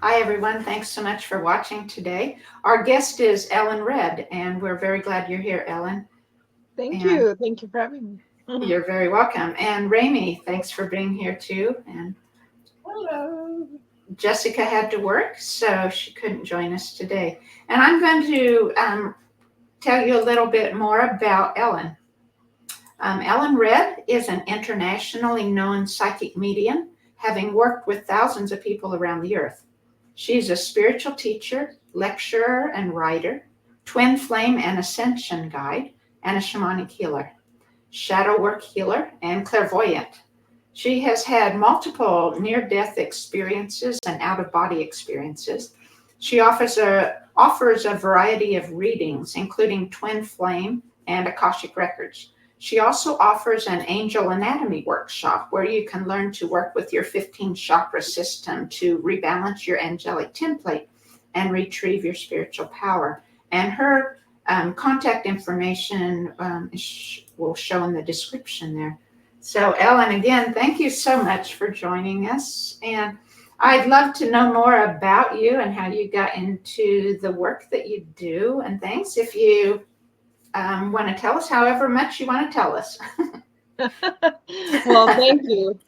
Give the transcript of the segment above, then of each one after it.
Hi, everyone. Thanks so much for watching today. Our guest is Ellen Red, and we're very glad you're here, Ellen. Thank And you. Thank you for having me. you're very welcome. And Raimi, thanks for being here too. And Hello. Jessica had to work, so she couldn't join us today. And I'm going to tell you a little bit more about Ellen. Ellen Red is an internationally known psychic medium, having worked with thousands of people around the earth. She's a spiritual teacher, lecturer, and writer, twin flame and ascension guide, and a shamanic healer, shadow work healer, and clairvoyant. She has had multiple near death experiences and out of body experiences. She offers a variety of readings, including twin flame and Akashic records. She also offers an angel anatomy workshop where you can learn to work with your 15 chakra system to rebalance your angelic template and retrieve your spiritual power. And her contact information will show in the description there. So, Ellen, again, thank you so much for joining us. And I'd love to know more about you and how you got into the work that you do and things. If you want to tell us however much you want to tell us. Well, thank you.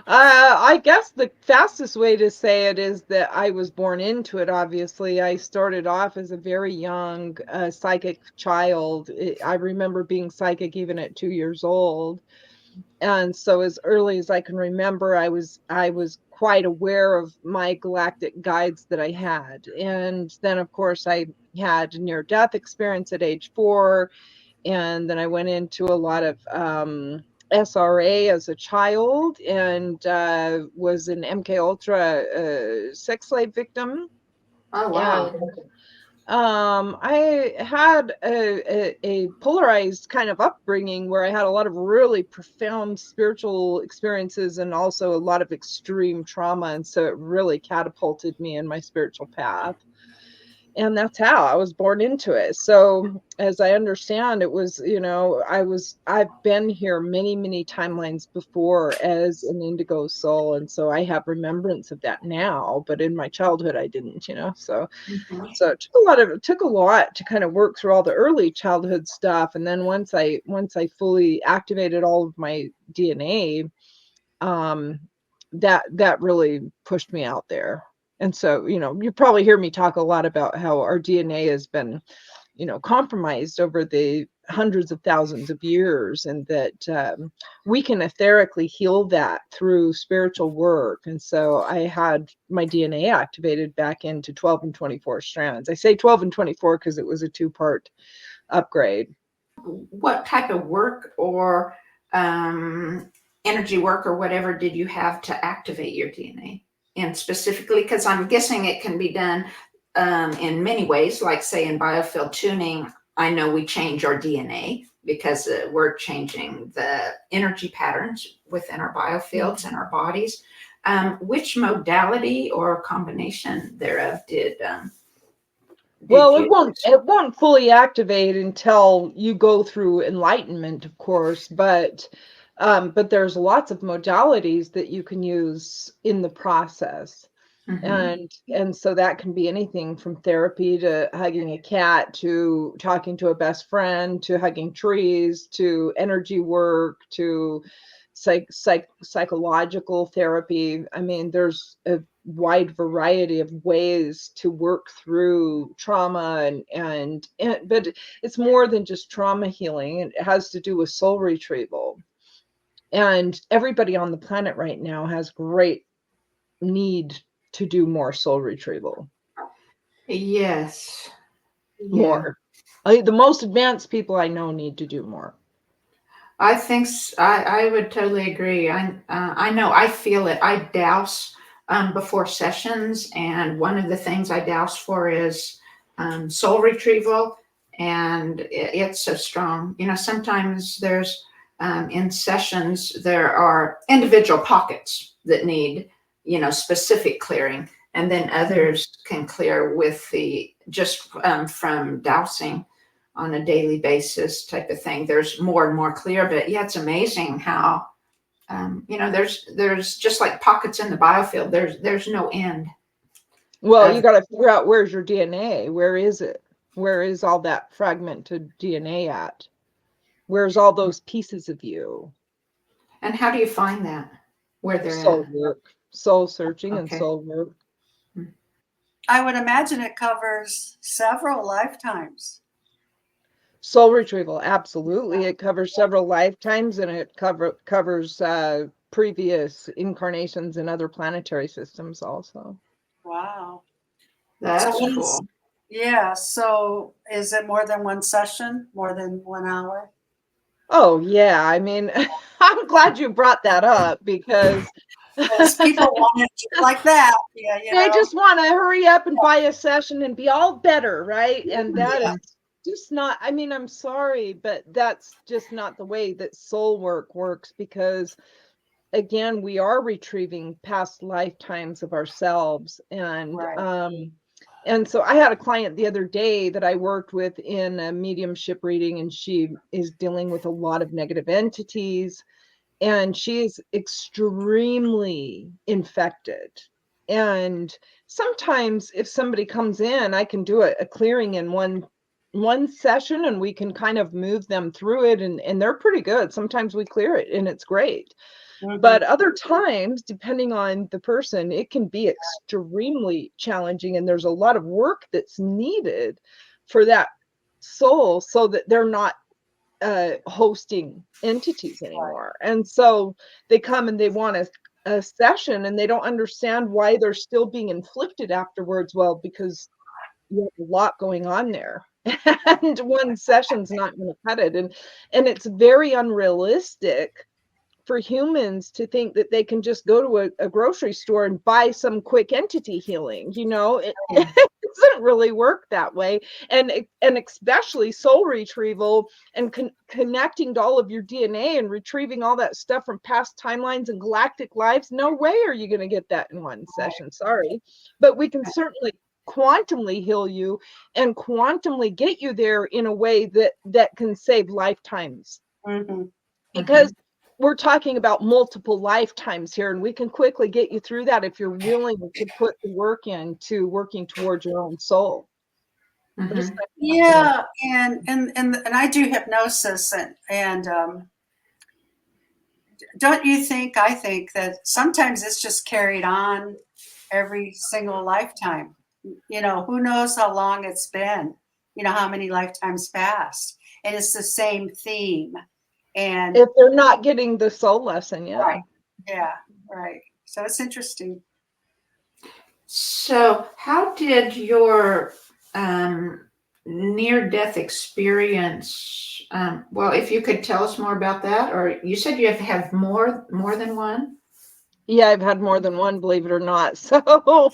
I guess the fastest way to say it is that I was born into it, obviously. I started off as a very young psychic child. I remember being psychic even at 2 years old. And so as early as I can remember, I was quite aware of my galactic guides that I had. And then, of course, I had near-death experience at age 4. And then I went into a lot of SRA as a child and was an MK Ultra sex slave victim. Oh, wow. And I had a polarized kind of upbringing where I had a lot of really profound spiritual experiences and also a lot of extreme trauma. And so it really catapulted me in my spiritual path. And that's how I was born into it. So as I understand, it was, I've been here many, many timelines before as an indigo soul. And so I have remembrance of that now, but in my childhood, I didn't, so, Mm-hmm. so it took a lot to kind of work through all the early childhood stuff. And then once I fully activated all of my DNA, that really pushed me out there. And so, you probably hear me talk a lot about how our DNA has been, compromised over the hundreds of thousands of years, and that we can etherically heal that through spiritual work. And so I had my DNA activated back into 12 and 24 strands. I say 12 and 24 because it was a 2-part upgrade. What type of work or energy work or whatever did you have to activate your DNA? And specifically, because I'm guessing it can be done in many ways, like say in biofield tuning, I know we change our DNA because we're changing the energy patterns within our biofields and our bodies. Which modality or combination thereof did Well, you? it won't fully activate until you go through enlightenment, of course, but there's lots of modalities that you can use in the process. Mm-hmm. And so that can be anything from therapy to hugging a cat to talking to a best friend to hugging trees to energy work to psychological therapy. I mean, there's a wide variety of ways to work through trauma and but it's more than just trauma healing. It has to do with soul retrieval. And everybody on the planet right now has great need to do more soul retrieval. Yes. Yeah. More. The most advanced people I know need to do more. I think I would totally agree. I know I feel it. I douse before sessions, and one of the things I douse for is soul retrieval, and it's so strong. Sometimes there's in sessions there are individual pockets that need specific clearing, and then others can clear with the just from dousing on a daily basis type of thing. There's more and more clear, but yeah, it's amazing how there's just like pockets in the biofield. There's no end. Well, you of, got to figure out, where's your DNA? Where is it? Where is all that fragmented DNA at? Where's all those pieces of you? and how do you find that? Where they're Soul at? work, soul searching, and Okay. soul work. I would imagine it covers several lifetimes. Soul retrieval, absolutely. It covers several lifetimes, and it covers previous incarnations in other planetary systems also. Wow. So That's what is, cool. yeah, so is it more than one session, more than 1 hour? Oh yeah, I mean, I'm glad you brought that up because Because people want it just like that. Yeah, they just want to hurry up and buy a session and be all better, right? And that is Yeah. just not, I mean, I'm sorry, but that's just not the way that soul work works, because again, we are retrieving past lifetimes of ourselves. Right. And so I had a client the other day that I worked with in a mediumship reading, and she is dealing with a lot of negative entities, and she is extremely infected. And sometimes if somebody comes in, I can do a clearing in one session, and we can kind of move them through it, and they're pretty good. Sometimes we clear it and it's great. But other times, depending on the person, it can be extremely challenging, and there's a lot of work that's needed for that soul so that they're not hosting entities anymore. And so they come and they want a session, and they don't understand why they're still being inflicted afterwards. Well, because you have a lot going on there. And one session's not going to cut it. And it's very unrealistic for humans to think that they can just go to a grocery store and buy some quick entity healing. It doesn't really work that way. And especially soul retrieval and connecting to all of your DNA and retrieving all that stuff from past timelines and galactic lives. No way are you going to get that in one session. Sorry. But we can certainly quantumly heal you and quantumly get you there in a way that can save lifetimes, Mm-hmm. because we're talking about multiple lifetimes here, and we can quickly get you through that if you're willing to put the work into working towards your own soul. Mm-hmm. Yeah, and I do hypnosis, and don't you think? I think that sometimes it's just carried on every single lifetime. Who knows how long it's been? How many lifetimes passed, and it's the same theme. And If they're not getting the soul lesson, yeah. right, yeah, right. So it's interesting. So, how did your near-death experience? Well, if you could tell us more about that, or you said you have more than one. Yeah, I've had more than one, believe it or not. So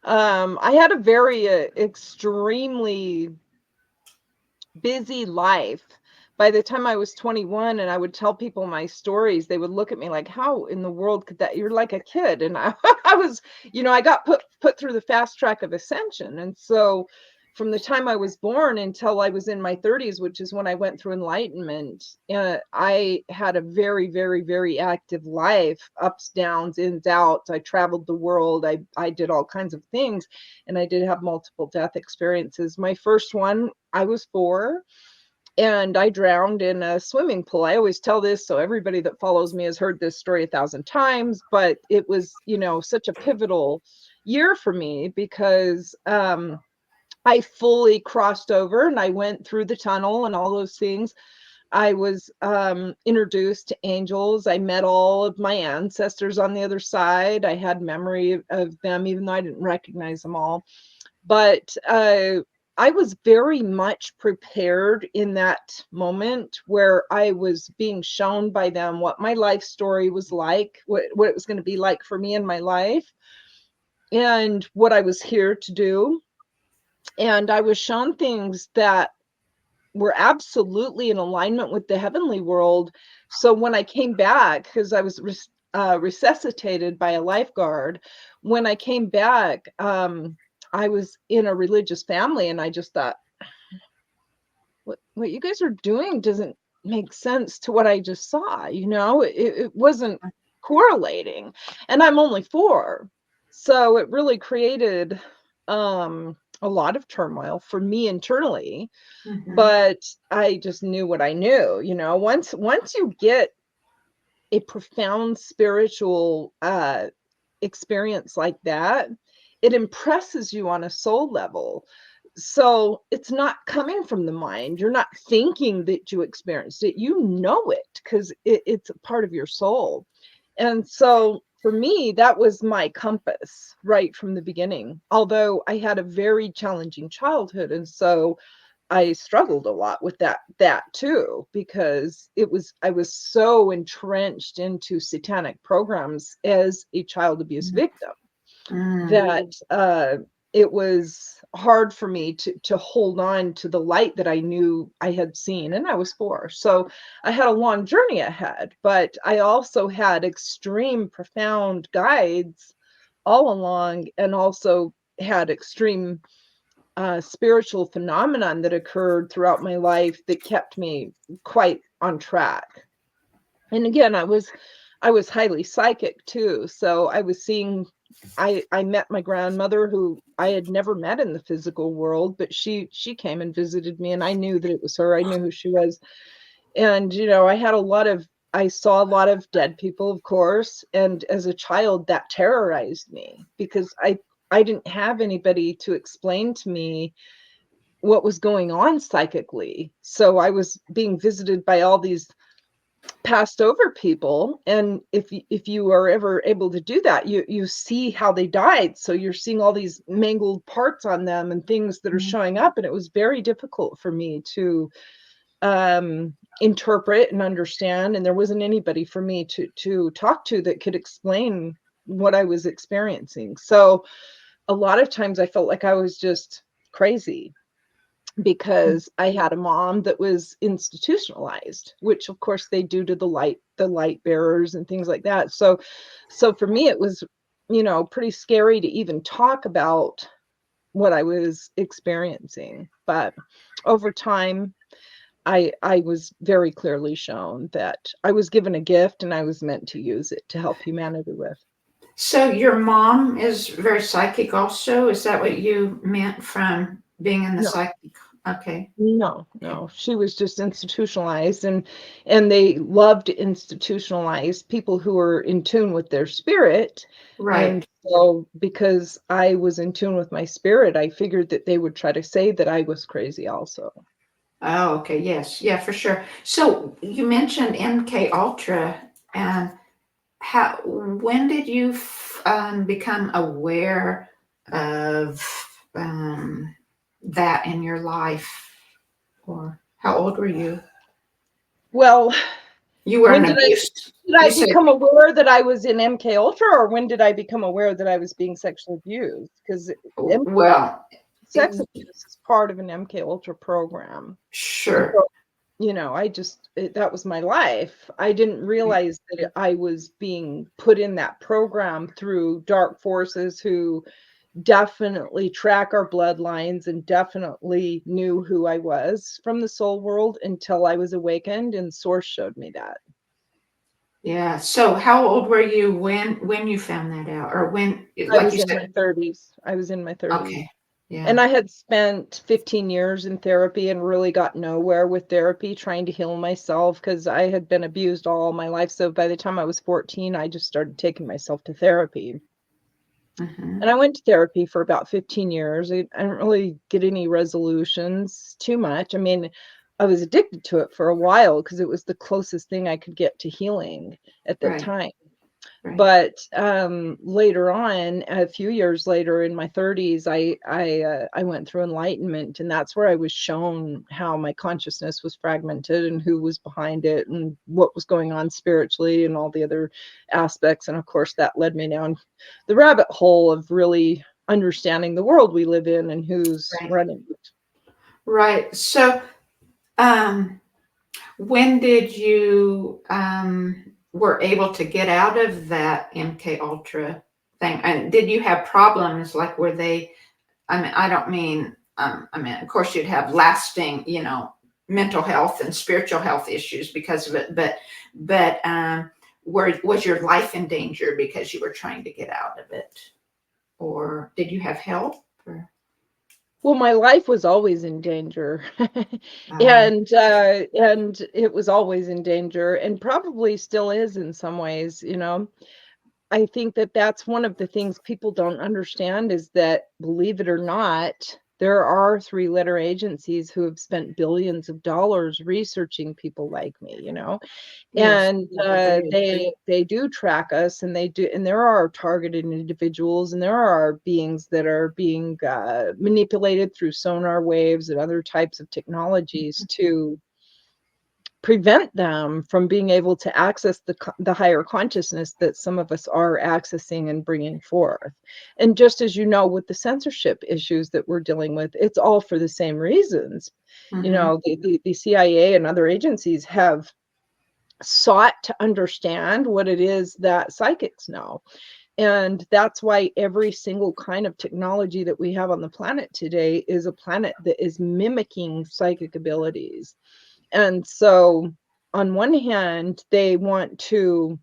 I had a very extremely busy life. By the time I was 21 and I would tell people my stories, they would look at me like, how in the world could that? You're like a kid. And I was, I got put through the fast track of ascension. And so from the time I was born until I was in my 30s, which is when I went through enlightenment, I had a very, very, very active life, ups, downs, ins, outs. I traveled the world. I did all kinds of things, and I did have multiple death experiences. My first one, I was 4, and I drowned in a swimming pool. I always tell this, so everybody that follows me has heard this story 1,000 times, but it was, such a pivotal year for me because I fully crossed over and I went through the tunnel and all those things. I was introduced to angels. I met all of my ancestors on the other side. I had memory of them, even though I didn't recognize them all. But I was very much prepared in that moment where I was being shown by them what my life story was like, what it was going to be like for me in my life, and what I was here to do. And I was shown things that were absolutely in alignment with the heavenly world. So when I came back, because I was resuscitated by a lifeguard, when I came back, I was in a religious family, and I just thought, what you guys are doing doesn't make sense to what I just saw. It wasn't correlating, and I'm only 4. So it really created a lot of turmoil for me internally, Mhm. but I just knew what I knew. Once you get a profound spiritual experience like that, it impresses you on a soul level. So it's not coming from the mind. You're not thinking that you experienced it. You know it because it's a part of your soul. And so for me, that was my compass right from the beginning. Although I had a very challenging childhood. And so I struggled a lot with that too, because I was so entrenched into satanic programs as a child abuse victim Mm. that it was hard for me to hold on to the light that I knew I had seen, and I was 4. So I had a long journey ahead, but I also had extreme profound guides all along, and also had extreme spiritual phenomenon that occurred throughout my life that kept me quite on track. And again, I was highly psychic too. So I was seeing, I met my grandmother, who I had never met in the physical world, but she came and visited me, and I knew that it was her. I knew who she was. And I saw a lot of dead people, of course. And as a child, that terrorized me because I didn't have anybody to explain to me what was going on psychically. So I was being visited by all these passed over people, and if you are ever able to do that, you see how they died. So you're seeing all these mangled parts on them and things that are showing up, and it was very difficult for me to interpret and understand, and there wasn't anybody for me to talk to that could explain what I was experiencing. So a lot of times I felt like I was just crazy because I had a mom that was institutionalized, which of course they do to the light bearers and things like that. So for me it was, pretty scary to even talk about what I was experiencing. But over time, I was very clearly shown that I was given a gift and I was meant to use it to help humanity with. So your mom is very psychic also? Is that what you meant from being in the No. psychic? Okay. No. She was just institutionalized, and they loved to institutionalize people who were in tune with their spirit. Right. And so because I was in tune with my spirit, I figured that they would try to say that I was crazy also. Oh, okay. Yes. Yeah, for sure. So you mentioned MK Ultra, and when did you become aware of that in your life? Or how old were you? Well, You were when an did abuse. I You said, become aware that I was in MK Ultra, or when did I become aware that I was being sexually abused? Because well, sex abuse is part of an MK Ultra program. And sure. so, that was my life. I didn't realize that I was being put in that program through dark forces who definitely track our bloodlines and definitely knew who I was from the soul world until I was awakened, and Source showed me that. Yeah. So how old were you when you found that out, or when, I like was you in my said? 30s. I was in my 30s. Okay. Yeah. And I had spent 15 years in therapy and really got nowhere with therapy, trying to heal myself because I had been abused all my life. So by the time I was 14, I just started taking myself to therapy. Mm-hmm. And I went to therapy for about 15 years. I didn't really get any resolutions too much. I mean, I was addicted to it for a while because it was the closest thing I could get to healing at that Right. time. Right. But later on, a few years later in my 30s, I went through enlightenment, and that's where I was shown how my consciousness was fragmented and who was behind it and what was going on spiritually and all the other aspects. And of course, that led me down the rabbit hole of really understanding the world we live in and who's Right. running it. Right. So, when did you were able to get out of that MK Ultra thing? And did you have problems? Like, were they? I mean, I don't mean. I mean, of course, you'd have lasting, mental health and spiritual health issues because of it. But was your life in danger because you were trying to get out of it, or did you have help? Well, my life was always in danger, Um, and it was always in danger, and probably still is in some ways. I think that that's one of the things people don't understand is that, believe it or not, there are three-letter agencies who have spent billions of dollars researching people like me. yes, And there is. they do track us, and they do, and there are targeted individuals, and there are beings that are being manipulated through sonar waves and other types of technologies to prevent them from being able to access the higher consciousness that some of us are accessing and bringing forth. And just as with the censorship issues that we're dealing with, it's all for the same reasons. Mhm. The CIA and other agencies have sought to understand what it is that psychics know. And that's why every single kind of technology that we have on the planet today is a planet that is mimicking psychic abilities. And so, on one hand, they want to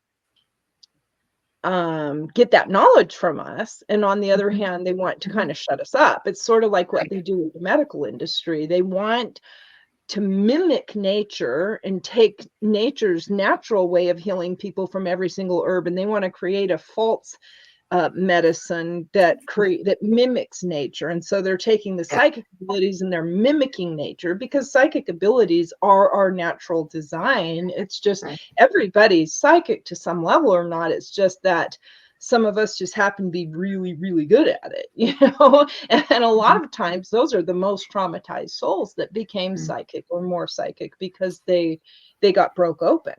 get that knowledge from us. And on the other Mhm. hand, they want to kind of shut us up. It's sort of like what Right. they do with the medical industry. They want to mimic nature and take nature's natural way of healing people from every single herb, and they want to create a false medicine that mimics nature. And so they're taking the Yeah. psychic abilities and they're mimicking nature, because psychic abilities are our natural design. It's just Right. everybody's psychic to some level or not. It's just that some of us just happen to be really, really good at it. And a lot of times those are the most traumatized souls that became Mhm. psychic or more psychic because they got broke open.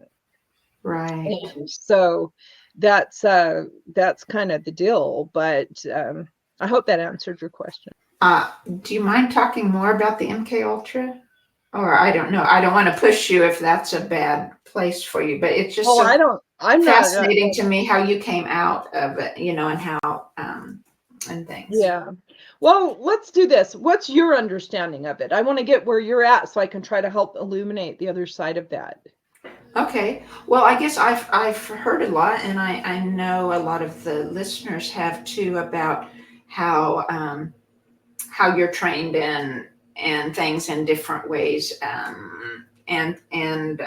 Right. And so that's kind of the deal. But I hope that answered your question. Do you mind talking more about the MK Ultra? Or I don't know. I don't want to push you if that's a bad place for you, but it's just Oh, so I'm not. fascinating to me how you came out of it, and how and things. Yeah. Well, let's do this. What's your understanding of it? I want to get where you're at so I can try to help illuminate the other side of that. Okay. Well, I guess I've heard a lot, and I know a lot of the listeners have too, about how you're trained in and things in different ways, and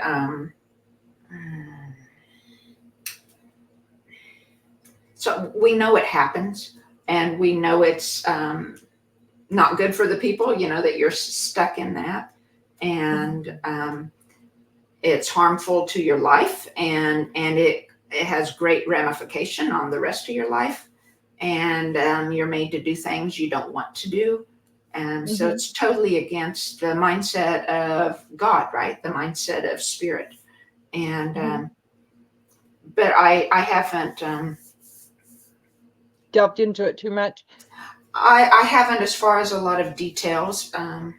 so we know it happens, and we know it's not good for the people. That you're stuck in that, and it's harmful to your life, and it has great ramification on the rest of your life, and you're made to do things you don't want to do, and so Mm-hmm. it's totally against the mindset of God, right? The mindset of spirit, and Mm-hmm. but I haven't Delved into it too much. I haven't, as far as a lot of details and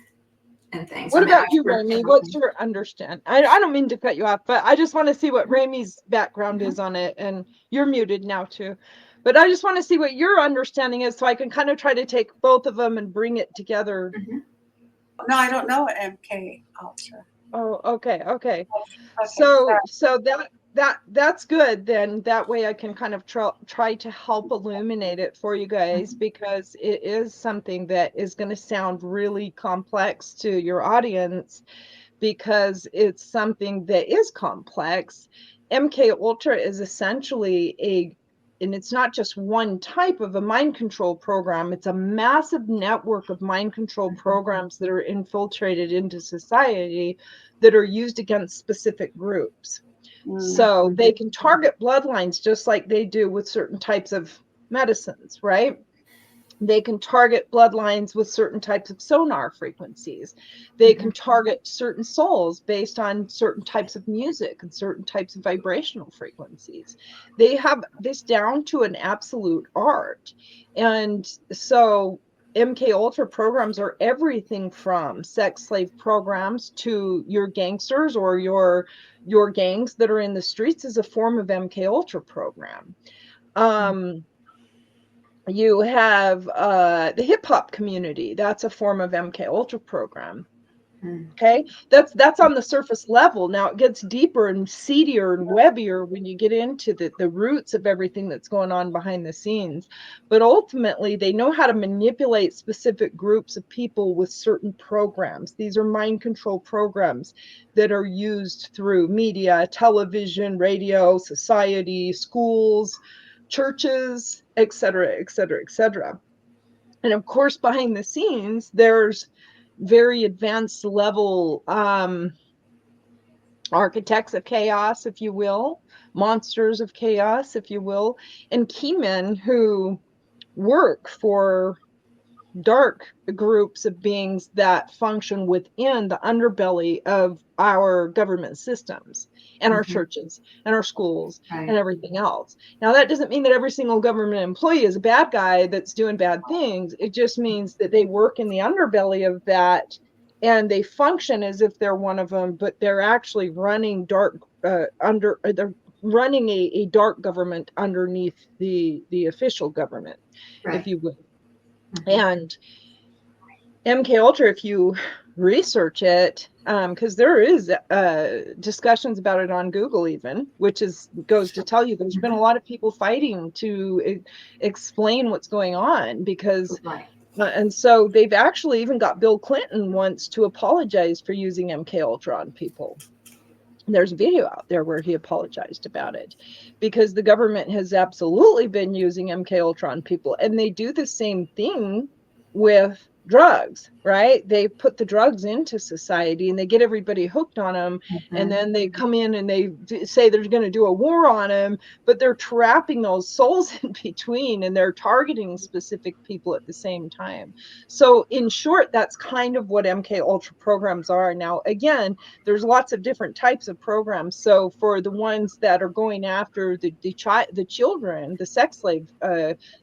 things. I What mean, about I've you, heard Raimi? What's everything. your understand? I don't mean to cut you off, but I just want to see what Raimi's background Mhm. is on it. And you're muted now too. But I just want to see what your understanding is so I can kind of try to take both of them and bring it together. Mhm. No, I don't know MK Ultra. Oh, okay. Okay, So sorry. that's good then. That way I can kind of try to help illuminate it for you guys, because it is something that is going to sound really complex to your audience, because it's something that is complex. MK Ultra is essentially and it's not just one type of a mind control program. It's a massive network of mind control programs that are infiltrated into society that are used against specific groups. So they can target bloodlines just like they do with certain types of medicines, right? They can target bloodlines with certain types of sonar frequencies. They can target certain souls based on certain types of music and certain types of vibrational frequencies. They have this down to an absolute art. And so MK Ultra programs are everything from sex slave programs to your gangsters or your gangs that are in the streets is a form of MK Ultra program. You have the hip hop community. That's a form of MK Ultra program. Okay, that's on the surface level. Now it gets deeper and seedier and webbier when you get into the roots of everything that's going on behind the scenes. But ultimately, they know how to manipulate specific groups of people with certain programs. These are mind control programs that are used through media, television, radio, society, schools, churches, etc., etc., etc. And of course, behind the scenes, there's very advanced level architects of chaos, if you will, monsters of chaos, if you will, and key men who work for dark groups of beings that function within the underbelly of our government systems and our churches and our schools and everything else. Now, that doesn't mean that every single government employee is a bad guy that's doing bad things. It just means that they work in the underbelly of that and they function as if they're one of them, but they're actually running they're running a dark government underneath the official government, if you will. And MK Ultra, if you research it, because there is discussions about it on Google even, which goes to tell you there's been a lot of people fighting to explain what's going on because and so they've actually even got Bill Clinton once to apologize for using MK Ultra on people. There's a video out there where he apologized about it because the government has absolutely been using MK Ultra on people, and they do the same thing with drugs, right? They put the drugs into society and they get everybody hooked on them, and then they come in and they say they're going to do a war on them, but they're trapping those souls in between and they're targeting specific people at the same time. So in short, that's kind of what MK Ultra programs are. Now, again, there's lots of different types of programs. So for the ones that are going after the children, the sex slave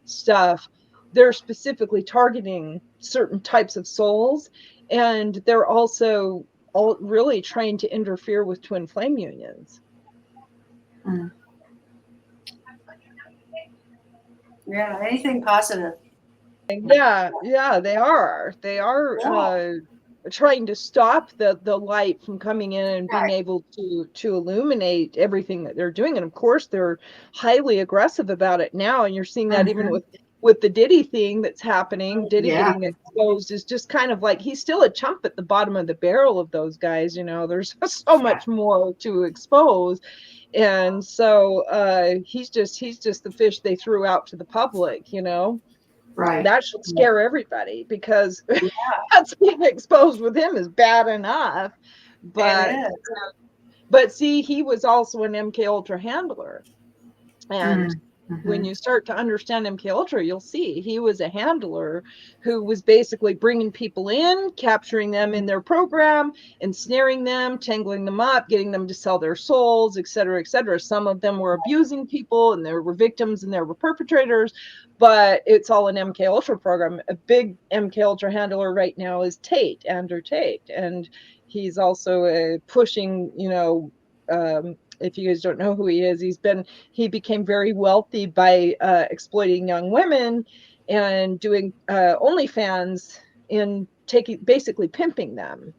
stuff, they're specifically targeting certain types of souls, and they're also all really trying to interfere with twin flame unions. Yeah, anything positive. Yeah, they are trying to stop the light from coming in and being able to illuminate everything that they're doing. And of course they're highly aggressive about it now, and you're seeing that even with the Diddy thing that's happening. Diddy getting exposed is just kind of like he's still a chump at the bottom of the barrel of those guys. There's so much more to expose. And so he's just the fish they threw out to the public. Right. That should scare everybody because that's being exposed with him is bad enough. But see, he was also an MK Ultra handler. And when you start to understand MK Ultra, you'll see he was a handler who was basically bringing people in, capturing them in their program, ensnaring them, tangling them up, getting them to sell their souls, et cetera, et cetera. Some of them were abusing people, and there were victims and there were perpetrators, but it's all an MK Ultra program. A big MK Ultra handler right now is Andrew Tate, and he's also pushing, if you guys don't know who he is, he became very wealthy by exploiting young women and doing OnlyFans and basically pimping them.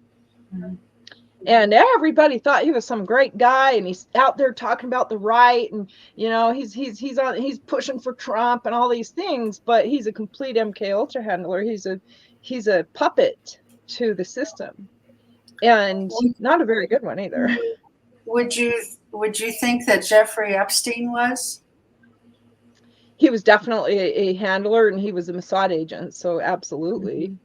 And everybody thought he was some great guy, and he's out there talking about the right, and he's pushing for Trump and all these things, but he's a complete MK Ultra handler. He's a puppet to the system, and not a very good one either. Would you think that Jeffrey Epstein was? He was definitely a handler, and he was a Mossad agent. So absolutely.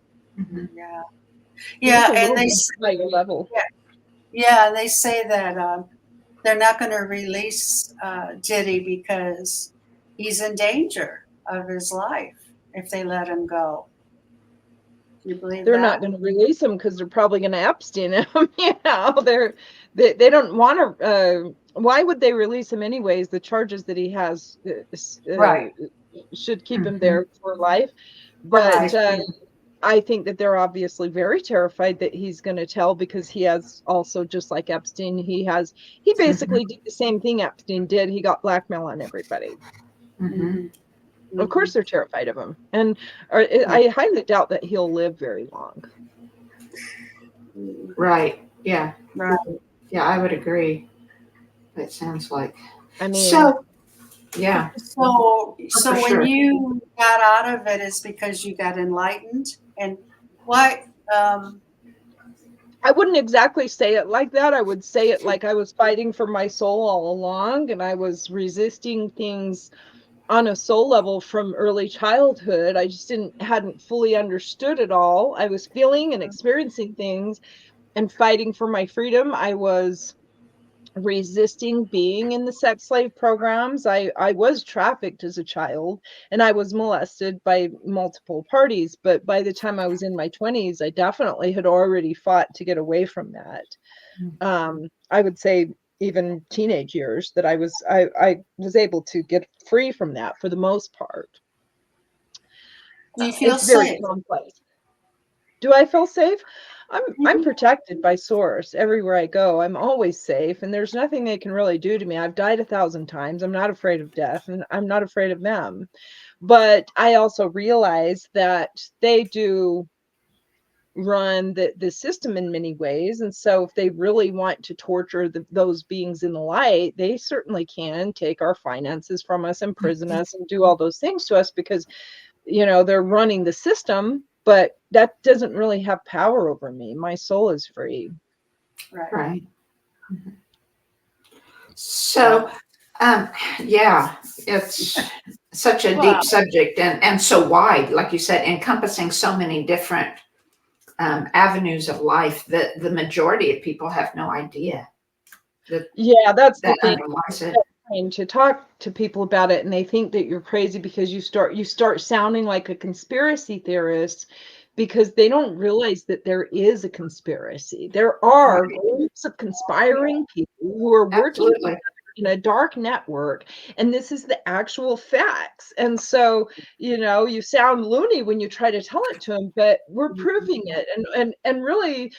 Yeah, and they higher level. Yeah, they say that they're not going to release Diddy because he's in danger of his life if they let him go. Do you believe they're that? not going to release him because they're probably going to Epstein him. They don't want to. Why would they release him anyways? The charges that he has should keep him there for life. But I think that they're obviously very terrified that he's going to tell, because he has also, just like Epstein, he basically did the same thing Epstein did. He got blackmail on everybody. Of course they're terrified of him. And I highly doubt that he'll live very long. Right. Yeah. Right. Yeah, I would agree. It sounds like. I mean, So, yeah, So for when sure. you got out of it, is because you got enlightened, and what? I wouldn't exactly say it like that. I would say it like I was fighting for my soul all along, and I was resisting things on a soul level from early childhood. I just hadn't fully understood it all. I was feeling and experiencing things and fighting for my freedom. I was resisting being in the sex slave programs. I was trafficked as a child, and I was molested by multiple parties. But by the time I was in my 20s, I definitely had already fought to get away from that. I would say even teenage years that I was able to get free from that for the most part. Do you feel It's very safe? complex. Do I feel safe? I'm Mhm. protected by source everywhere I go. I'm always safe, and there's nothing they can really do to me. I've died 1,000 times. I'm not afraid of death, and I'm not afraid of them. But I also realize that they do run the system in many ways, and so if they really want to torture those beings in the light, they certainly can take our finances from us, imprison us, and do all those things to us, because they're running the system, but that doesn't really have power over me. My soul is free. Right. Right. So, um, yeah, it's such a Well, deep subject and so wide, like you said, encompassing so many different avenues of life that the majority of people have no idea that Yeah, that's the that thing. underlies it. Trying to talk to people about it, and they think that you're crazy because you start sounding like a conspiracy theorist, because they don't realize that there is a conspiracy. There are Right. groups of conspiring people who are working Absolutely. in a dark network, and this is the actual facts. And so, you sound loony when you try to tell it to them, but we're proving it. And really,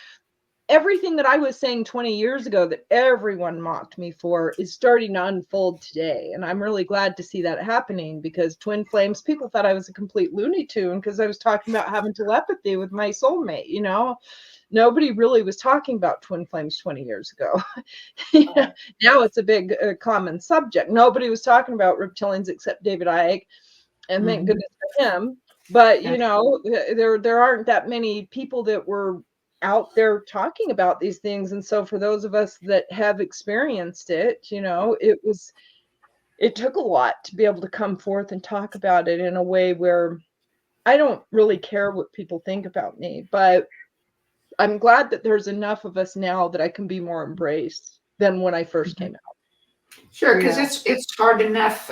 everything that I was saying 20 years ago that everyone mocked me for is starting to unfold today. And I'm really glad to see that happening, because twin flames, people thought I was a complete Looney Tune because I was talking about having telepathy with my soulmate. Nobody really was talking about twin flames 20 years ago. Now it's a big common subject. Nobody was talking about reptilians except David Icke, and thank Mhm. goodness for him. But Yeah. there aren't that many people that were out there talking about these things. And so for those of us that have experienced it, it took a lot to be able to come forth and talk about it in a way where I don't really care what people think about me, but I'm glad that there's enough of us now that I can be more embraced than when I first came out. Sure, because Yeah. it's hard enough,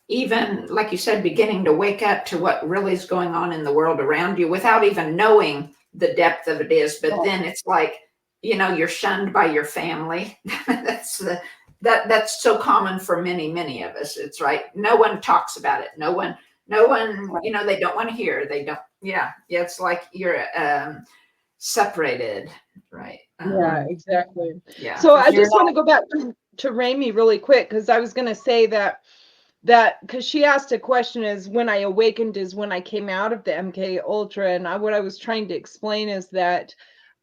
even like you said, beginning to wake up to what really is going on in the world around you without even knowing the depth of it is. But then it's like, you're shunned by your family. That's so common for many of us. It's right. No one talks about it. No one. Right. They don't want to hear. They don't. Yeah. It's like you're separated. Right. Yeah, exactly. Yeah, So for I sure. You're just want not. to go back to Raimi really quick, because I was going to say that because she asked a question, is when I awakened is when I came out of the MK Ultra, and what I was trying to explain is that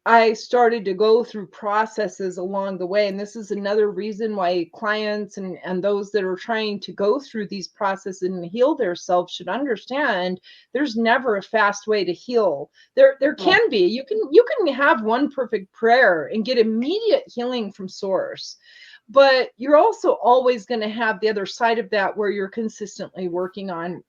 I started to go through processes along the way. And this is another reason why clients and those that are trying to go through these processes and heal themselves should understand there's never a fast way to heal. There Right. can be. You can have one perfect prayer and get immediate healing from source. But you're also always going to have the other side of that, where you're consistently working on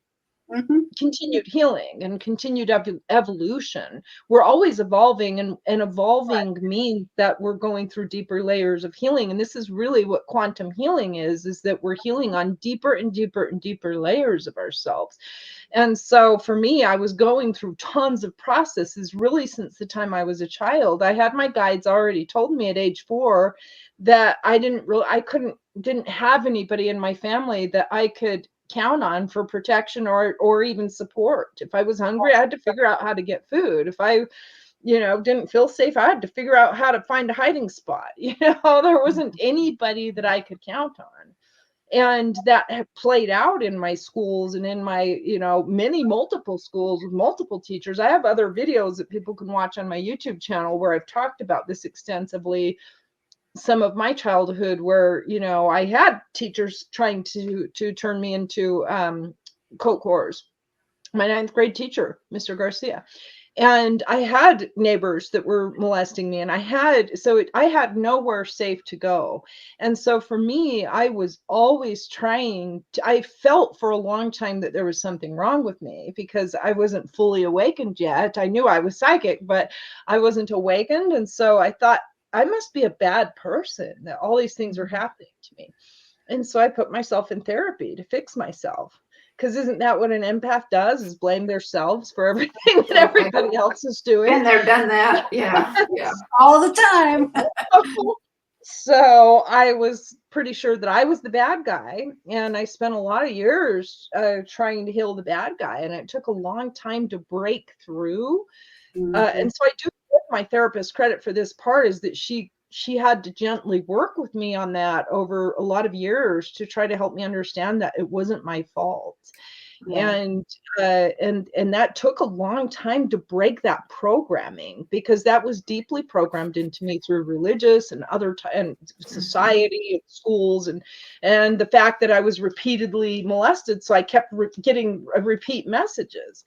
Hmm. continued healing and continued evolution. We're always evolving, and evolving means that we're going through deeper layers of healing. And this is really what quantum healing is that we're healing on deeper and deeper and deeper layers of ourselves. And so for me, I was going through tons of processes really since the time I was a child. I had my guides already told me at age 4 that didn't have anybody in my family that I could count on for protection or even support. If I was hungry, I had to figure out how to get food. If I didn't feel safe, I had to figure out how to find a hiding spot. There wasn't anybody that I could count on. And that had played out in my schools and in my, you know, multiple schools with multiple teachers. I have other videos that people can watch on my YouTube channel where I've talked about this extensively. Some of my childhood where, you know, I had teachers trying to turn me into coke whores. My ninth grade teacher, Mr. Garcia. And I had neighbors that were molesting me, and I had nowhere safe to go. And so for me, I was always I felt for a long time that there was something wrong with me because I wasn't fully awakened yet. I knew I was psychic, but I wasn't awakened. And so I thought, I must be a bad person that all these things are happening to me. And so I put myself in therapy to fix myself. Because isn't that what an empath does, is blame themselves for everything that everybody else is doing? And they've done that. Yeah. Yeah. All the time. So I was pretty sure that I was the bad guy. And I spent a lot of years trying to heal the bad guy. And it took a long time to break through. And so I do give my therapist credit for this part, is that she had to gently work with me on that over a lot of years to try to help me understand that it wasn't my fault. Yeah. And that took a long time to break that programming, because that was deeply programmed into me through religious and and society and schools, and the fact that I was repeatedly molested. So I kept getting repeat messages.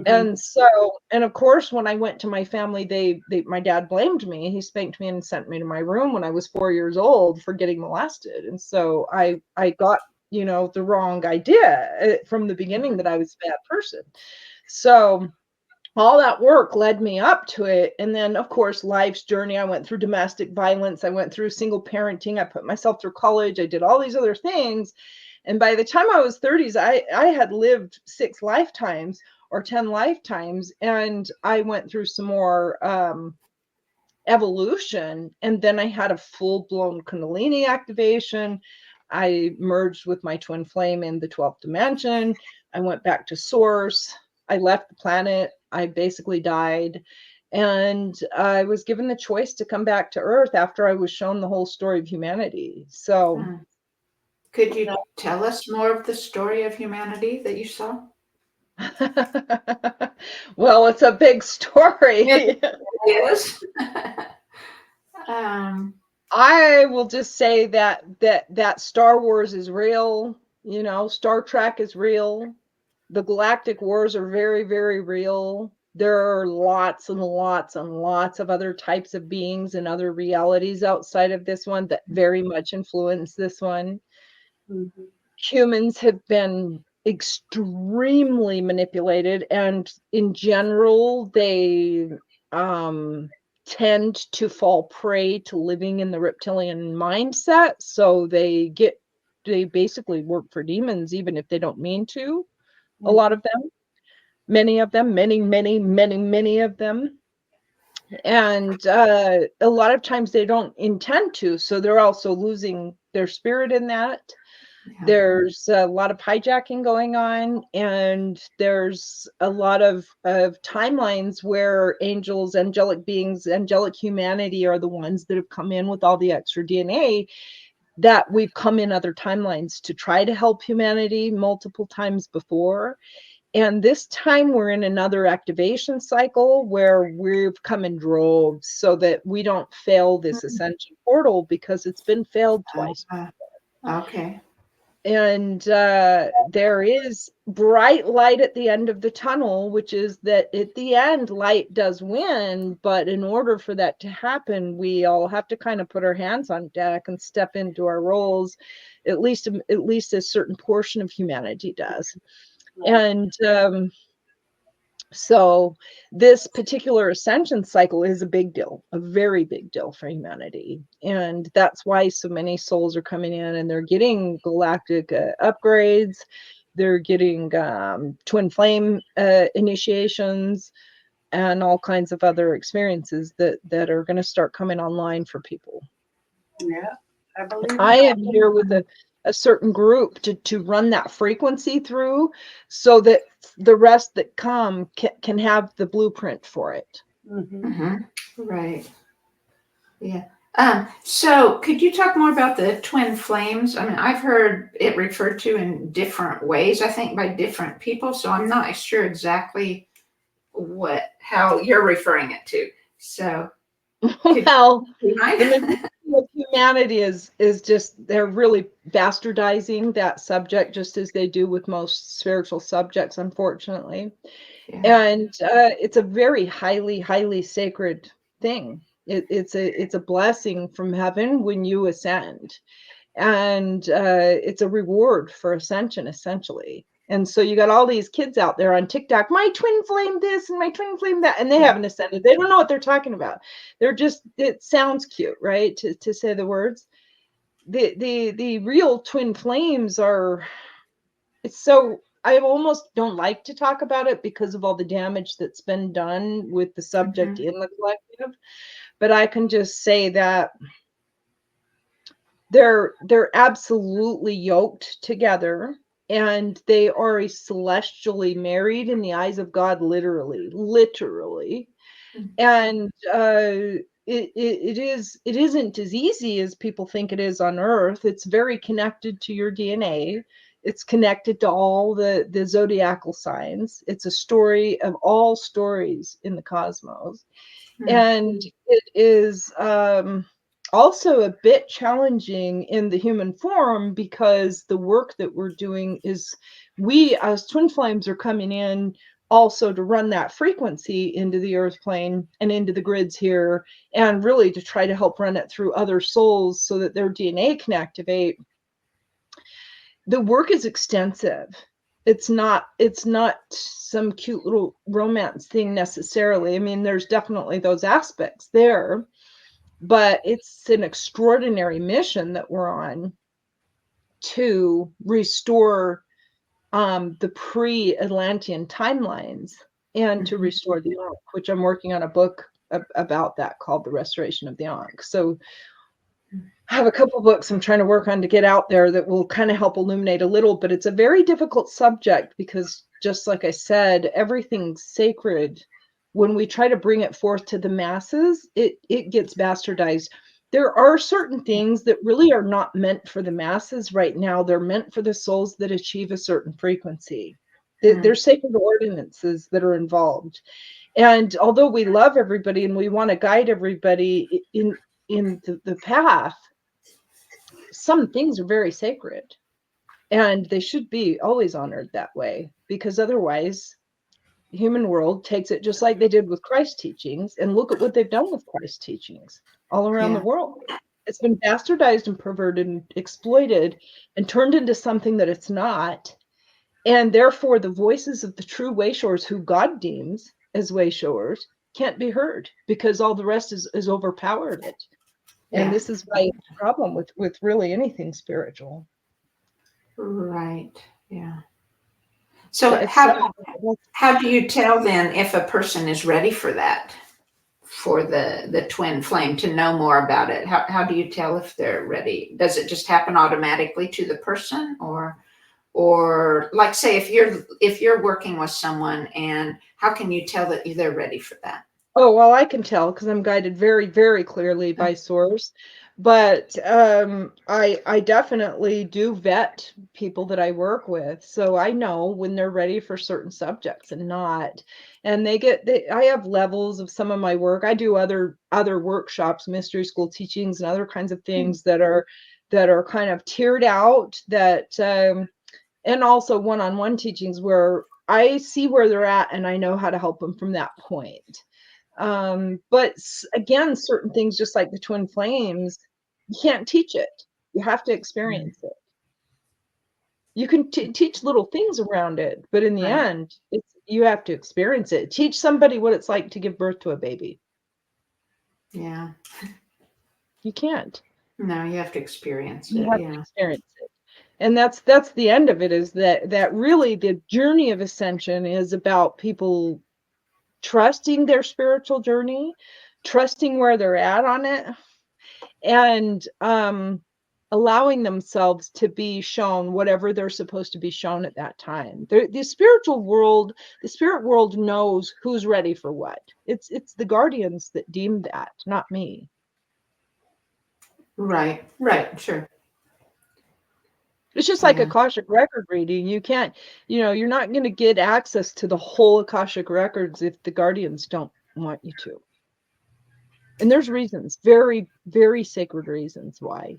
And so, and of course, when I went to my family, my dad blamed me. He spanked me and sent me to my room when I was 4 years old for getting molested. And so I got, you know, the wrong idea from the beginning that I was a bad person. So all that work led me up to it. And then, of course, life's journey. I went through domestic violence. I went through single parenting. I put myself through college. I did all these other things. And by the time I was 30s, I had lived 6 lifetimes or 10 lifetimes. And I went through some more evolution. And then I had a full-blown Kundalini activation. I merged with my twin flame in the 12th dimension. I went back to source. I left the planet. I basically died. And I was given the choice to come back to Earth after I was shown the whole story of humanity. So could you tell us more of the story of humanity that you saw? Well, it's a big story. It is. I will just say that Star Wars is real. You know, Star Trek is real. The galactic wars are very, very real. There are lots and lots and lots of other types of beings and other realities outside of this one that very much influence this one. Humans have been extremely manipulated, and in general, they tend to fall prey to living in the reptilian mindset. So they basically work for demons, even if they don't mean to. A lot of them, many of them, many of them. And a lot of times they don't intend to. So they're also losing their spirit in that. Yeah. There's a lot of hijacking going on, and there's a lot of timelines where angels, angelic beings, angelic humanity are the ones that have come in with all the extra DNA, that we've come in other timelines to try to help humanity multiple times before. And this time we're in another activation cycle where we've come in droves so that we don't fail this ascension portal, because it's been failed twice. Okay. And there is bright light at the end of the tunnel, which is that at the end, light does win. But in order for that to happen, we all have to kind of put our hands on deck and step into our roles, at least a certain portion of humanity does. And so this particular ascension cycle is a big deal, a very big deal for humanity. And that's why so many souls are coming in, and they're getting galactic upgrades. They're getting twin flame initiations and all kinds of other experiences that are going to start coming online for people. Yeah, I believe I am here with a certain group to run that frequency through, so that the rest that come can have the blueprint for it. Right. Yeah. So could you talk more about the twin flames? I mean, I've heard it referred to in different ways, I think by different people. So I'm not sure exactly how you're referring it to. So Well, you the majority of humanity is just, they're really bastardizing that subject, just as they do with most spiritual subjects, unfortunately. Yeah. And it's a very highly sacred thing. It's a blessing from heaven when you ascend, and it's a reward for ascension, essentially. And so you got all these kids out there on TikTok, my twin flame this and my twin flame that, and they haven't ascended. They don't know what they're talking about. They're just, it sounds cute, right? To say the words. The real twin flames are, it's so, I almost don't like to talk about it because of all the damage that's been done with the subject in the collective. But I can just say that they're absolutely yoked together, and they are celestially married in the eyes of God, literally. And it isn't as easy as people think it is on Earth. It's very connected to your DNA. It's connected to all the zodiacal signs. It's a story of all stories in the cosmos. And it is also a bit challenging in the human form, because the work that we're doing is, we as twin flames are coming in also to run that frequency into the earth plane and into the grids here, and really to try to help run it through other souls so that their DNA can activate. The work is extensive. It's not some cute little romance thing necessarily. I mean, there's definitely those aspects there, but it's an extraordinary mission that we're on to restore the pre-Atlantean timelines, and to restore the Ankh, which I'm working on a book about that called The Restoration of the Ankh. So I have a couple books I'm trying to work on to get out there that will kind of help illuminate a little, but it's a very difficult subject because, just like I said, everything's sacred. When we try to bring it forth to the masses, it gets bastardized. There are certain things that really are not meant for the masses right now. They're meant for the souls that achieve a certain frequency. There's sacred ordinances that are involved. And although we love everybody and we want to guide everybody in the path, some things are very sacred, and they should be always honored that way, because otherwise the human world takes it just like they did with Christ's teachings, and look at what they've done with Christ's teachings all around the world. It's been bastardized and perverted and exploited and turned into something that it's not. And therefore the voices of the true wayshowers, who God deems as wayshowers, can't be heard because all the rest is overpowered it. And this is why it's a problem with really anything spiritual. Right. Yeah. So how do you tell then if a person is ready for that, for the twin flame, to know more about it? How do you tell if they're ready? Does it just happen automatically to the person, or like, say, if you're working with someone, and how can you tell that they're ready for that? Oh, well, I can tell because I'm guided very, very clearly by source. But I definitely do vet people that I work with, so I know when they're ready for certain subjects and not. And I have levels of some of my work. I do other workshops, mystery school teachings, and other kinds of things that are kind of tiered out. And also one-on-one teachings where I see where they're at and I know how to help them from that point. But again, certain things, just like the twin flames, you can't teach it. You have to experience it. You can teach little things around it, but in the end, you have to experience it. Teach somebody what it's like to give birth to a baby. Yeah. You can't. No, you have to experience it. You have to experience it. And that's the end of it, is that really the journey of ascension is about people trusting their spiritual journey, trusting where they're at on it, and allowing themselves to be shown whatever they're supposed to be shown at that time. The spirit world knows who's ready for what. It's the guardians that deem that, not me. Right. Right. Sure. It's just like Uh, Akashic record reading. You can't, you're not going to get access to the whole Akashic records if the guardians don't want you to. And there's reasons, very, very sacred reasons why.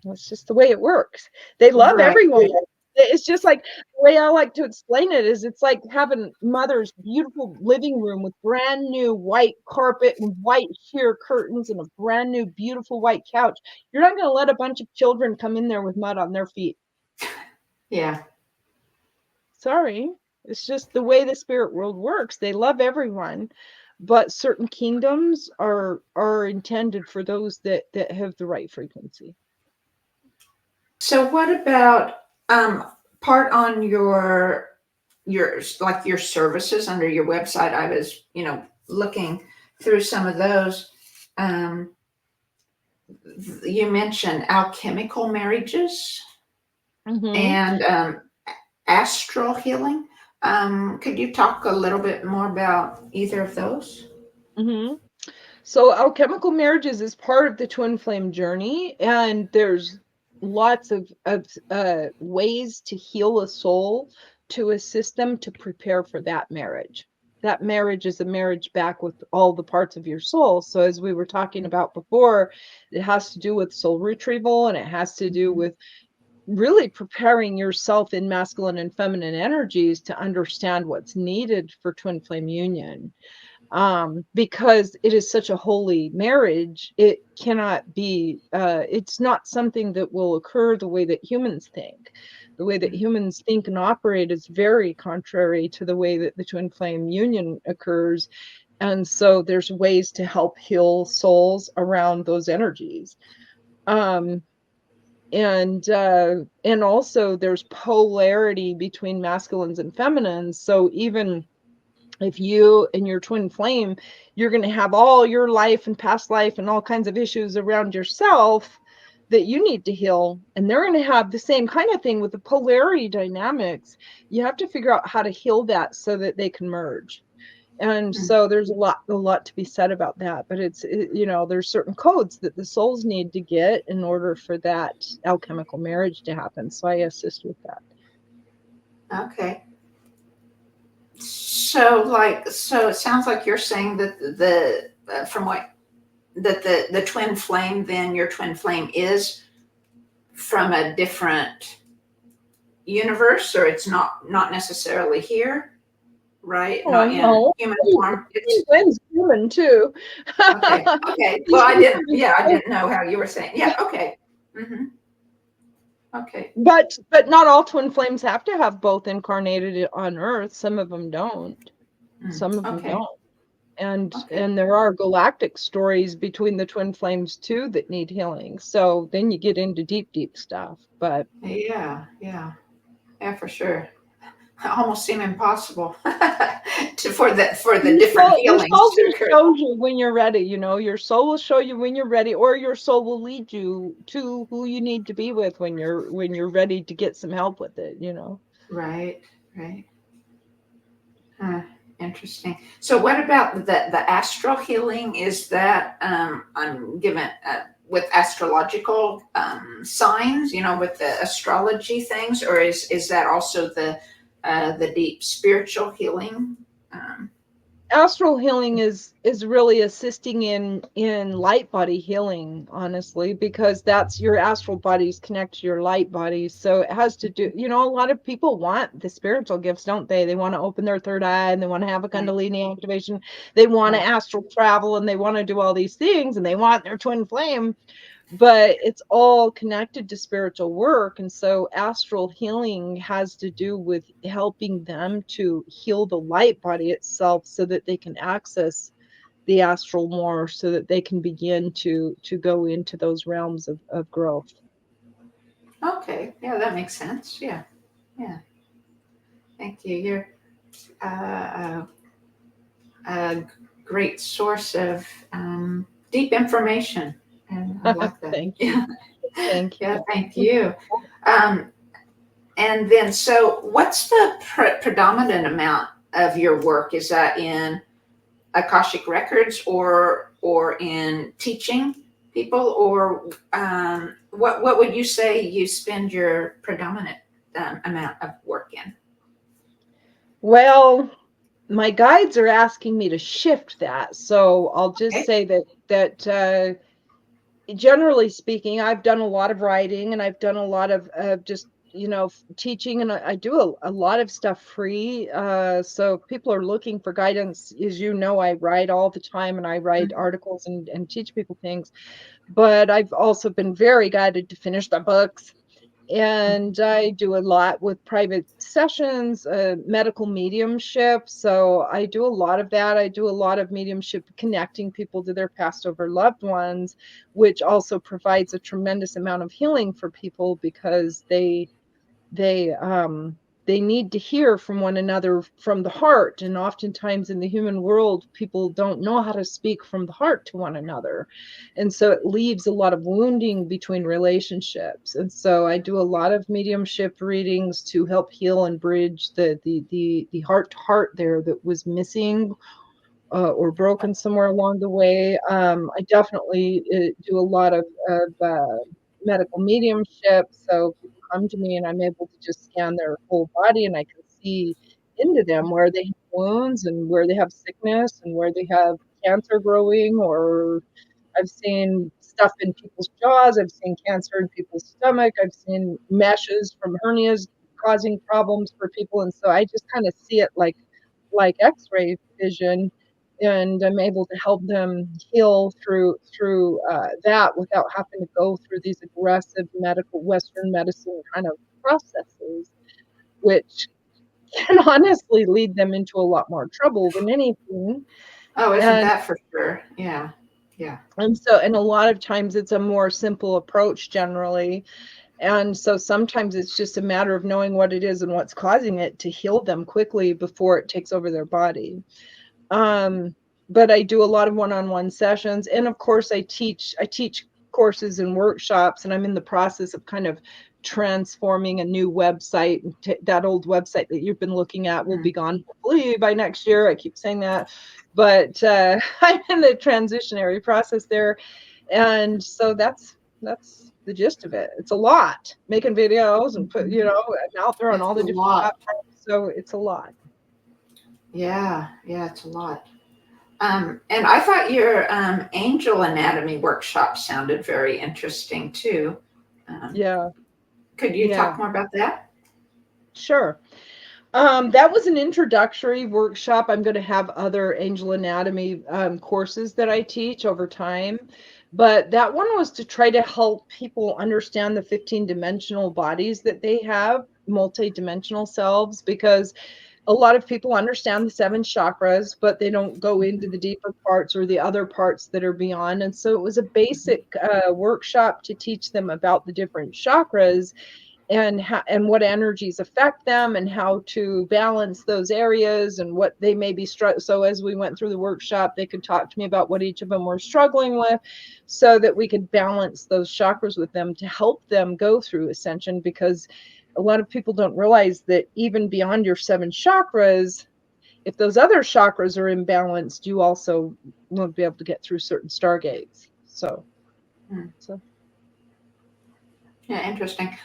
That's just the way it works. They love right. everyone. It's just like the way I like to explain it is it's like having mother's beautiful living room with brand new white carpet and white sheer curtains and a brand new beautiful white couch. You're not going to let a bunch of children come in there with mud on their feet. Yeah. Sorry. It's just the way the spirit world works. They love everyone, but certain kingdoms are intended for those that have the right frequency. So what about part on your like your services under your website? I was, looking through some of those. Um, you mentioned alchemical marriages and astral healing. Could you talk a little bit more about either of those? So alchemical marriages is part of the twin flame journey, and there's lots of ways to heal a soul to assist them to prepare for that marriage. That marriage is a marriage back with all the parts of your soul. So as we were talking about before, it has to do with soul retrieval, and it has to do with really preparing yourself in masculine and feminine energies to understand what's needed for twin flame union. Because it is such a holy marriage, it cannot be, it's not something that will occur the way that humans think. The way that humans think and operate is very contrary to the way that the twin flame union occurs. And so there's ways to help heal souls around those energies. And also there's polarity between masculines and feminines. So even if you and your twin flame, you're going to have all your life and past life and all kinds of issues around yourself that you need to heal, and they're going to have the same kind of thing with the polarity dynamics. You have to figure out how to heal that so that they can merge. And so there's a lot to be said about that, but there's certain codes that the souls need to get in order for that alchemical marriage to happen. So I assist with that. Okay. So it sounds like you're saying that the twin flame, then your twin flame is from a different universe, or it's not necessarily here, right? Oh, Not in no. human form. It's Flame's human too. okay. Well, I didn't know how you were saying. Yeah. Okay. Okay. But not all twin flames have to have both incarnated on Earth. Some of them don't. Some of them Okay. don't. And there are galactic stories between the twin flames too that need healing. So then you get into deep stuff. But Yeah, for sure. Almost seem impossible for the different healings to occur. Your soul will show you when you're ready. Your soul will show you when you're ready, or your soul will lead you to who you need to be with when you're ready to get some help with it. Right. Interesting. So, what about the astral healing? Is that I'm given with astrological signs? With the astrology things, or is that also the deep spiritual healing? Astral healing is really assisting in light body healing, honestly, because that's your astral bodies connect to your light bodies. So it has to do, a lot of people want the spiritual gifts, don't they? They want to open their third eye, and they want to have a kundalini activation. They want to astral travel, and they want to do all these things, and they want their twin flame. But it's all connected to spiritual work. And so astral healing has to do with helping them to heal the light body itself so that they can access the astral more, so that they can begin to go into those realms of growth. Okay. Yeah, that makes sense. Yeah. Thank you. You're a great source of deep information. And I like that. Thank you. Thank you. Yeah, thank you. And then, so what's the predominant amount of your work? Is that in Akashic records, or or in teaching people, or what would you say you spend your predominant amount of work in? Well, my guides are asking me to shift that. So I'll just Okay. say that generally speaking, I've done a lot of writing, and I've done a lot of just, teaching, and I do a lot of stuff free. So if people are looking for guidance, as you know, I write all the time, and I write articles and teach people things. But I've also been very guided to finish the books. And I do a lot with private sessions, medical mediumship. So I do a lot of that. I do a lot of mediumship, connecting people to their passed over loved ones, which also provides a tremendous amount of healing for people, because they they need to hear from one another from the heart. And oftentimes in the human world, people don't know how to speak from the heart to one another, and so it leaves a lot of wounding between relationships. And so I do a lot of mediumship readings to help heal and bridge the heart to heart there that was missing, or broken somewhere along the way. I definitely do a lot of medical mediumship. So people come to me, and I'm able to just scan their whole body, and I can see into them where they have wounds, and where they have sickness, and where they have cancer growing. Or I've seen stuff in people's jaws. I've seen cancer in people's stomach. I've seen meshes from hernias causing problems for people. And so I just kind of see it like X-ray vision, and I'm able to help them heal through that, without having to go through these aggressive medical Western medicine kind of processes, which can honestly lead them into a lot more trouble than anything. Oh, isn't And that for sure? Yeah. Yeah. and a lot of times it's a more simple approach generally. And so sometimes it's just a matter of knowing what it is and what's causing it, to heal them quickly before it takes over their body. But I do a lot of one-on-one sessions, and of course I teach courses and workshops, and I'm in the process of kind of transforming a new website. That old website that you've been looking at will be gone hopefully by next year. I keep saying that, but I'm in the transitionary process there. And so that's the gist of it. It's a lot, making videos and out there on It's all a the different lot. platforms. So it's a lot. Yeah. Yeah, it's a lot. And I thought your angel anatomy workshop sounded very interesting too. Um, Yeah. could you Yeah. talk more about that? Sure. That was an introductory workshop. I'm going to have other angel anatomy courses that I teach over time. But that one was to try to help people understand the 15-dimensional bodies that they have, multi-dimensional selves, because a lot of people understand the 7 chakras, but they don't go into the deeper parts or the other parts that are beyond. And so it was a basic workshop to teach them about the different chakras, and and what energies affect them, and how to balance those areas, and what they may be so as we went through the workshop, they could talk to me about what each of them were struggling with, so that we could balance those chakras with them to help them go through ascension. Because a lot of people don't realize that even beyond your 7 chakras, if those other chakras are imbalanced, you also won't be able to get through certain stargates. So Hmm. so Yeah, interesting.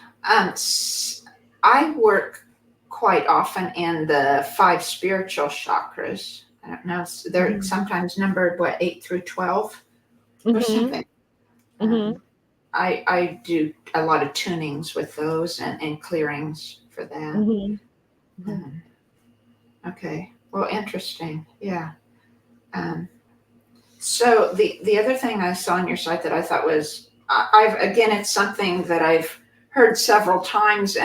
I work quite often in the 5 spiritual chakras. I don't know. They're sometimes numbered, 8 through 12 or mhm, something. mhm, I do a lot of tunings with those and clearings for that. mhm, mhm. Um, okay. Well, interesting. Yeah. Um, so the other thing I saw on your site that I thought was, I've again, it's something that I've heard several times,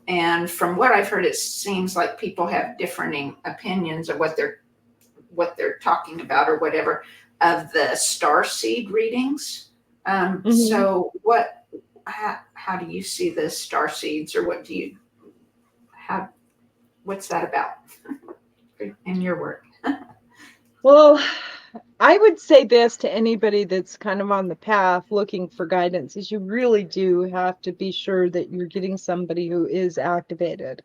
and from what I've heard, it seems like people have differing opinions of what they're talking about or whatever, of the star seed readings. Mhm. So how do you see the star seeds, or what do you have? What's that about in your work? Well, I would say this to anybody that's kind of on the path looking for guidance, is you really do have to be sure that you're getting somebody who is activated.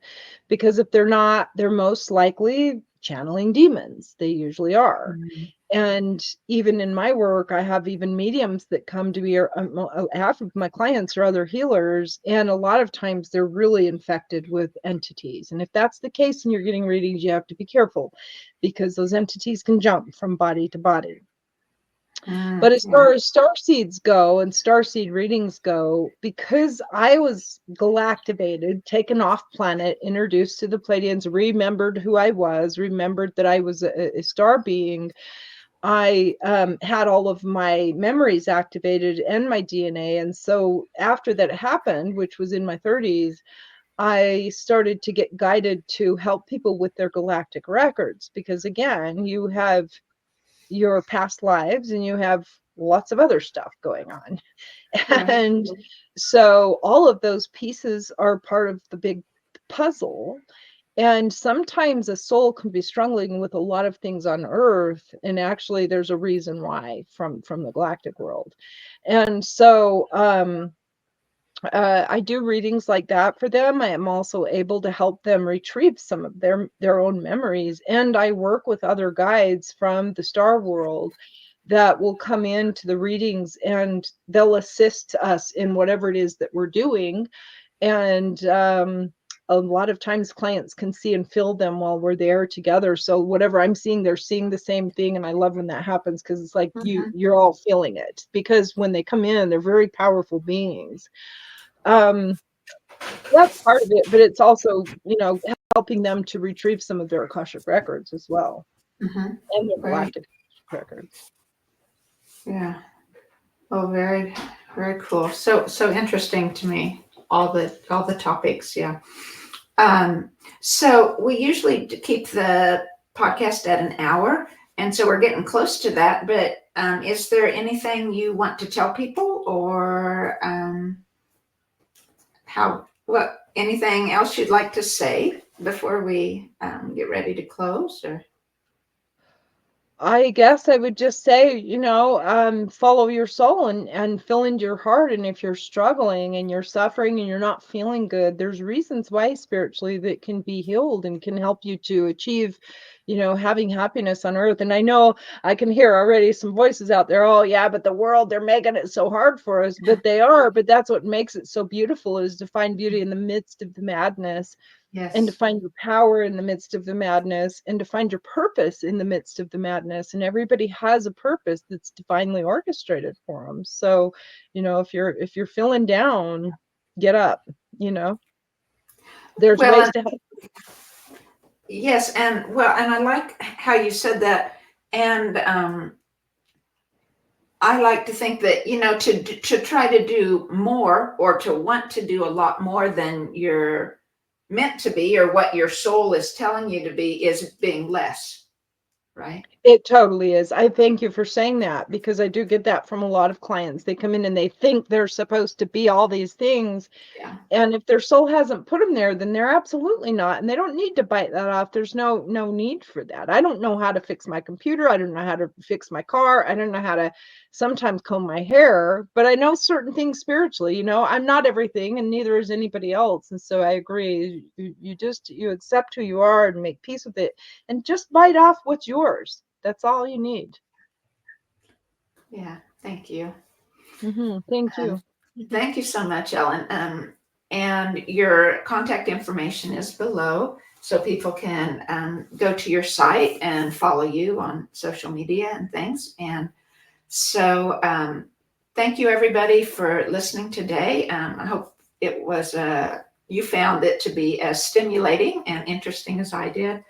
Because if they're not, they're most likely channeling demons. They usually are. And even in my work, I have even mediums that come to me, or half of my clients are other healers. And a lot of times they're really infected with entities. And if that's the case and you're getting readings, you have to be careful because those entities can jump from body to body. But as far as star seeds go and star seed readings go, because I was galactivated, taken off planet, introduced to the Pleiadians, remembered who I was, remembered that I was a star being, I had all of my memories activated and my DNA. And so after that happened, which was in my 30s, I started to get guided to help people with their galactic records. Because again, you have your past lives and you have lots of other stuff going on. Right. And so all of those pieces are part of the big puzzle. And sometimes a soul can be struggling with a lot of things on Earth, and actually there's a reason why from the galactic world. And so I do readings like that for them. I am also able to help them retrieve some of their own memories, and I work with other guides from the star world that will come into the readings and they'll assist us in whatever it is that we're doing. And a lot of times clients can see and feel them while we're there together. So whatever I'm seeing, they're seeing the same thing. And I love when that happens, because it's like you're all feeling it, because when they come in, they're very powerful beings. That's part of it, but it's also, helping them to retrieve some of their Akashic records as well, and their galactic records. Yeah. Oh, very, very cool. So interesting to me. All the topics. Yeah. So we usually keep the podcast at an hour, and so we're getting close to that. But is there anything you want to tell people, or anything else you'd like to say before we get ready to close? Or I guess I would just say, follow your soul and fill into your heart. And if you're struggling and you're suffering and you're not feeling good, there's reasons why spiritually that can be healed and can help you to achieve, having happiness on earth. And I know I can hear already some voices out there. Oh yeah, but the world, they're making it so hard for us. But they are, but that's what makes it so beautiful, is to find beauty in the midst of the madness. yes, And to find your power in the midst of the madness, and to find your purpose in the midst of the madness. And everybody has a purpose that's divinely orchestrated for them. So, if you're feeling down, get up. There's ways to help. Yes, and I like how you said that, and I like to think that to try to do more, or to want to do a lot more than you're meant to be, or what your soul is telling you to be, is being less, right? It totally is. I thank you for saying that, because I do get that from a lot of clients. They come in and they think they're supposed to be all these things. Yeah. And if their soul hasn't put them there, then they're absolutely not. And they don't need to bite that off. There's no need for that. I don't know how to fix my computer. I don't know how to fix my car. I don't know how to sometimes comb my hair, but I know certain things spiritually. I'm not everything, and neither is anybody else. And so I agree. You accept who you are and make peace with it, and just bite off what's yours. That's all you need. Yeah. Thank you. Thank you. Thank you so much, Ellen. And your contact information is below, so people can go to your site and follow you on social media and things. And so thank you, everybody, for listening today. I hope it was you found it to be as stimulating and interesting as I did.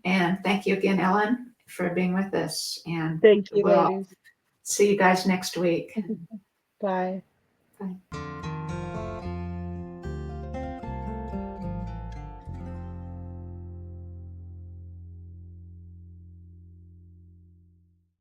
And thank you again, Ellen, for being with us. And Thank you, we'll ladies. see you guys next week. Bye. Bye.